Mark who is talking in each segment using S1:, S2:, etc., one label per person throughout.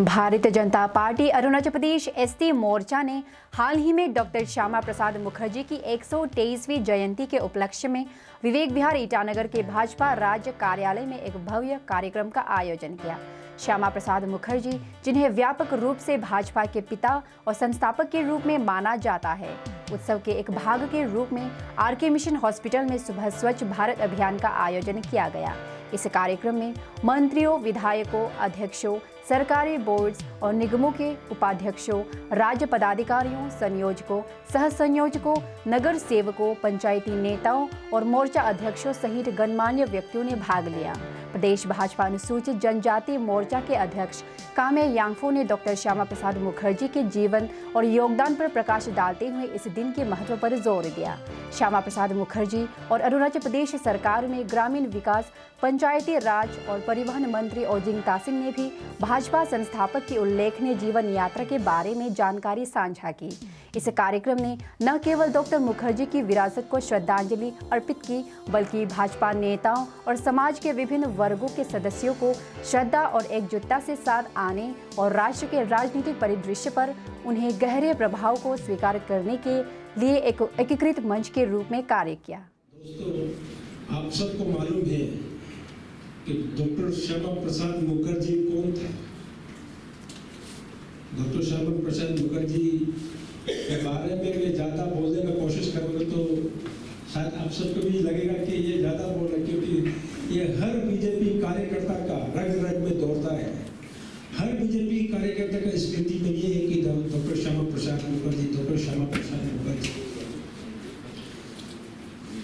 S1: Bharatiya Janata party Arunachal Pradesh ST मोर्चा ने हाल ही में doctor Shyama Prasad Mukherjee की 123वीं जयंती के उपलक्ष्य में विवेक विहार ईटानगर के भाजपा राज्य कार्यालय में एक भव्य कार्यक्रम का आयोजन किया। श्यामा प्रसाद मुखर्जी, जिन्हें व्यापक रूप से भाजपा के पिता और संस्थापक के रूप में माना जाता है, उत्सव के एक भाग के रूप में आरके मिशन हॉस्पिटल में सुबह स्वच्छ भारत अभियान का आयोजन किया गया। इस कार्यक्रम में मंत्रियों, विधायकों, अध्यक्षों, सरकारी बोर्ड्स और निगमों के उपाध्यक्षों, राज्य पदाधिकारियों, संयोजकों, सह संयोजकों, नगर सेवकों, पंचायती नेताओं और मोर्चा अध्यक्षों सहित गणमान्य व्यक्तियों ने भाग लिया। प्रदेश भाजपा अनुसूचित जनजाति मोर्चा के अध्यक्ष कामे यांगफो ने डॉक्टर श्यामा प्रसाद मुखर्जी के जीवन और योगदान पर प्रकाश डालते हुए इस दिन के महत्व पर जोर दिया। श्यामा प्रसाद मुखर्जी और अरुणाचल प्रदेश सरकार में ग्रामीण विकास, पंचायती राज और परिवहन मंत्री ओजिंग तासिंग ने भी भाजपा संस्थापक की उल्लेखनीय जीवन यात्रा के बारे में जानकारी साझा की। इस कार्यक्रम ने न केवल डॉक्टर मुखर्जी की विरासत को श्रद्धांजलि अर्पित की, बल्कि भाजपा नेताओं और समाज के विभिन्न वर्गों के सदस्यों को श्रद्धा और एकजुटता से साथ आने और राष्ट्र के राजनीतिक परिदृश्य पर उन्हें गहरे प्रभाव को स्वीकार करने के लिए एक एकीकृत मंच के रूप में कार्य किया।
S2: दोस्तों, आप सबको मालूम है कि डॉक्टर श्यामा प्रसाद मुखर्जी कौन थे। डॉक्टर श्यामा प्रसाद मुखर्जी के बारे में मैं ज़्यादा बोलने का कोशिश करूँगा तो शायद आप सबको भी लगेगा कि ये ज़्यादा बोल रहे, क्योंकि ये हर बीजेपी कार्यकर्ता का रग रग में दौड़ता है। हर बीजेपी कार्यकर्ता का स्मृति में ये है कि डॉक्टर श्यामा प्रसाद मुखर्जी, डॉक्टर श्यामा प्रसाद मुखर्जी।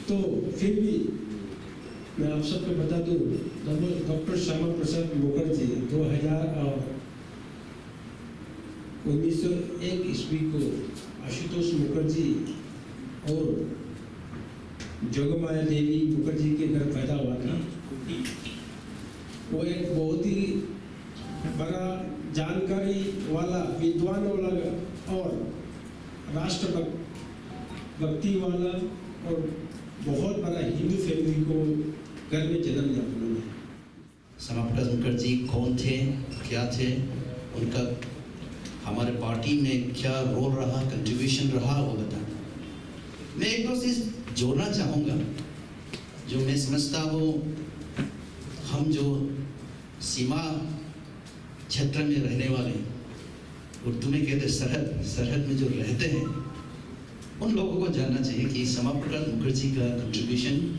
S2: तो फिर भी मैं आप सबको बता दूं, डॉक्टर श्यामा प्रसाद मुखर्जी 1901 ईस्वी को आशुतोष मुखर्जी और जोगमाया देवी मुखर्जी के घर पैदा हुआ था। वो एक बहुत ही बड़ा जानकारी वाला, विद्वान वाला और राष्ट्रभक्ति वाला और बहुत बड़ा हिंदू फैमिली को घर में जन्म लिया उन्होंने।
S3: श्यामा प्रसाद मुखर्जी कौन थे, क्या थे, उनका हमारे पार्टी में क्या रोल रहा, कंट्रीब्यूशन रहा, वो बता। मैं एक दो चीज जोड़ना चाहूँगा जो मैं समझता हूँ। हम जो सीमा क्षेत्र में रहने वाले, उर्दू में कहते सरहद में जो रहते हैं, उन लोगों को जानना चाहिए कि श्यामा प्रसाद मुखर्जी का कंट्रीब्यूशन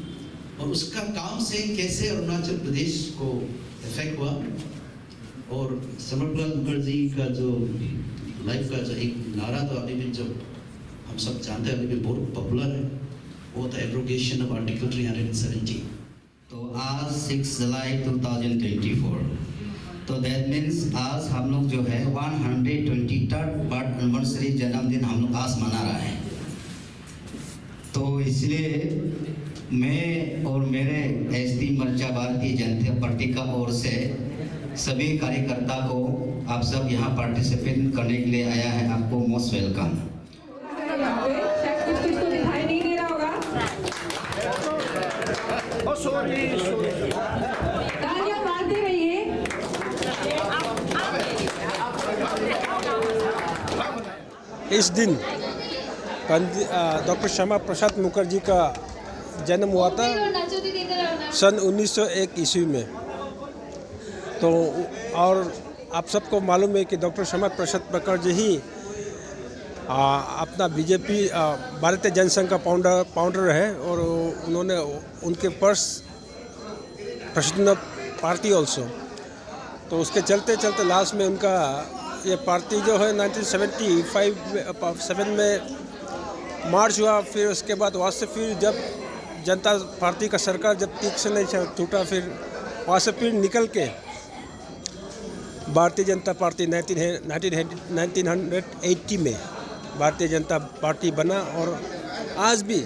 S3: और उसका काम से कैसे अरुणाचल प्रदेश को इफेक्ट हुआ। और श्यामा प्रसाद मुखर्जी का जो लाइफ का जो एक नारा तो अभी भी जो हम सब जानते हैं, अभी भी बहुत पॉपुलर है, वो था एब्रोगेशन ऑफ आर्टिकल 370।
S4: तो आज 6 जुलाई 2024, तो दैट मीन्स आज हम लोग जो है 123rd बर्थ एनिवर्सरी जन्मदिन हम लोग आज मना रहा है। तो इसलिए मैं और मेरे एसटी मोर्चा भारतीय जनता पार्टी का ओर से सभी कार्यकर्ता को आप सब यहाँ पार्टिसिपेट करने के लिए आया है, आपको मोस्ट वेलकम।
S5: इस दिन डॉक्टर श्यामा प्रसाद मुखर्जी का जन्म हुआ था सन 1901 ईस्वी में। तो और आप सबको मालूम है कि डॉक्टर श्यामा प्रसाद मुखर्जी ही अपना बीजेपी भारतीय जनसंघ का फाउंडर है और उन्होंने उनके फर्स्ट प्रेसिडेंट पार्टी ऑल्सो। तो उसके चलते चलते लास्ट में उनका ये पार्टी जो है 1975 में मार्च हुआ। फिर उसके बाद वहाँ से फिर जब जनता पार्टी का सरकार जब ठीक से नहीं टूटा, फिर वहाँ से फिर निकल के भारतीय जनता पार्टी 1980 में भारतीय जनता पार्टी बना। और आज भी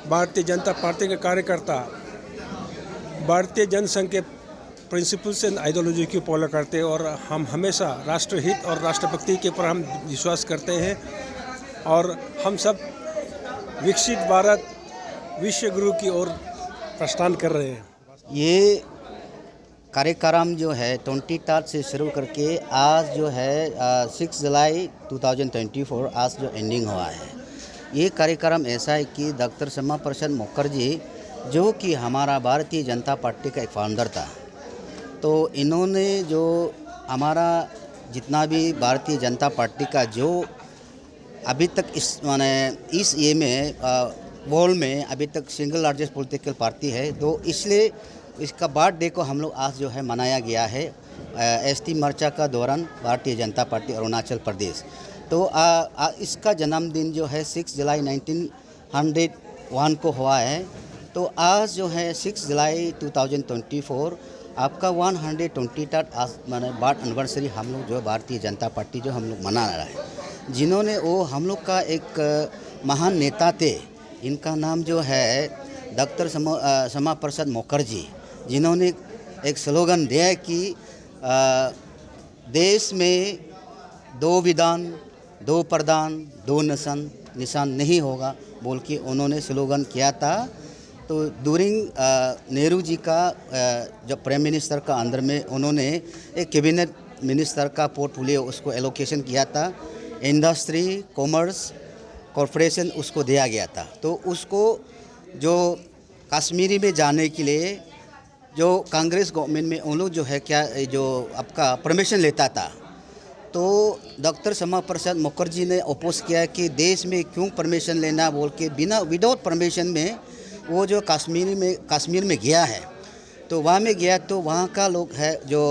S5: भारतीय जनता पार्टी के कार्यकर्ता भारतीय जनसंघ के प्रिंसिपल्स एंड आइडियोलॉजी की फॉलो करते हैं और हम हमेशा राष्ट्रहित और राष्ट्रभक्ति के ऊपर हम विश्वास करते हैं और हम सब विकसित भारत विश्व गुरु की ओर प्रस्थान कर रहे हैं।
S6: ये
S4: कार्यक्रम जो है 23 से शुरू करके आज जो है 6 जुलाई 2024 आज जो एंडिंग हुआ है। ये कार्यक्रम ऐसा है कि डॉक्टर श्यामा प्रसाद मुखर्जी जो कि हमारा भारतीय जनता पार्टी का एक फाउंडर था, तो इन्होंने जो हमारा जितना भी भारतीय जनता पार्टी का जो अभी तक इस ये में वर्ल्ड में अभी तक सिंगल लार्जेस्ट पॉलिटिकल पार्टी है, तो इसलिए इसका बर्थडे को हम लोग आज जो है मनाया गया है एसटी मोर्चा का दौरान भारतीय जनता पार्टी अरुणाचल प्रदेश। तो इसका जन्मदिन जो है 6 जुलाई 1901 को हुआ है। तो आज जो है 6 जुलाई 2024 आपका 123 आज माने बर्थ एनिवर्सरी हम लोग जो भारतीय जनता पार्टी जो हम लोग मना रहा है। जिन्होंने वो हम लोग का एक महान नेता थे, इनका नाम जो है डॉक्टर श्यामा प्रसाद मुखर्जी, जिन्होंने एक स्लोगन दिया कि देश में 2 विधान 2 प्रधान 2 निशान नहीं होगा बोल के उन्होंने स्लोगन किया था। तो ड्यूरिंग नेहरू जी का जब प्राइम मिनिस्टर का अंदर में उन्होंने एक कैबिनेट मिनिस्टर का पोर्टफोलियो उसको एलोकेशन किया था, इंडस्ट्री कॉमर्स कॉरपोरेशन उसको दिया गया था। तो उसको जो कश्मीरी में जाने के लिए जो कांग्रेस गवर्नमेंट में उन लोग जो है क्या जो आपका परमिशन लेता था, तो डॉक्टर श्यामा प्रसाद मुखर्जी ने अपोज किया कि देश में क्यों परमिशन लेना बोल के बिना विदाउट परमिशन में वो जो कश्मीर में गया है। तो वहाँ में गया तो वहाँ का लोग है जो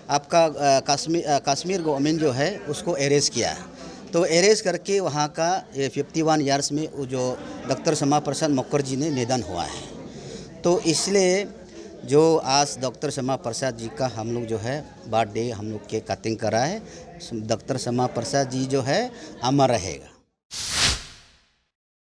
S4: आपका कश्मीर गवर्नमेंट जो है उसको अरेस्ट किया। तो अरेस्ट करके वहाँ का 51 ईयर्स में वो जो डॉक्टर श्यामा प्रसाद मुखर्जी ने निधन हुआ है। तो इसलिए जो आज डॉक्टर श्यामा प्रसाद जी का हम लोग जो है बर्थडे हम लोग केक कटिंग करा है। डॉक्टर श्यामा प्रसाद जी जो है अमर रहेगा।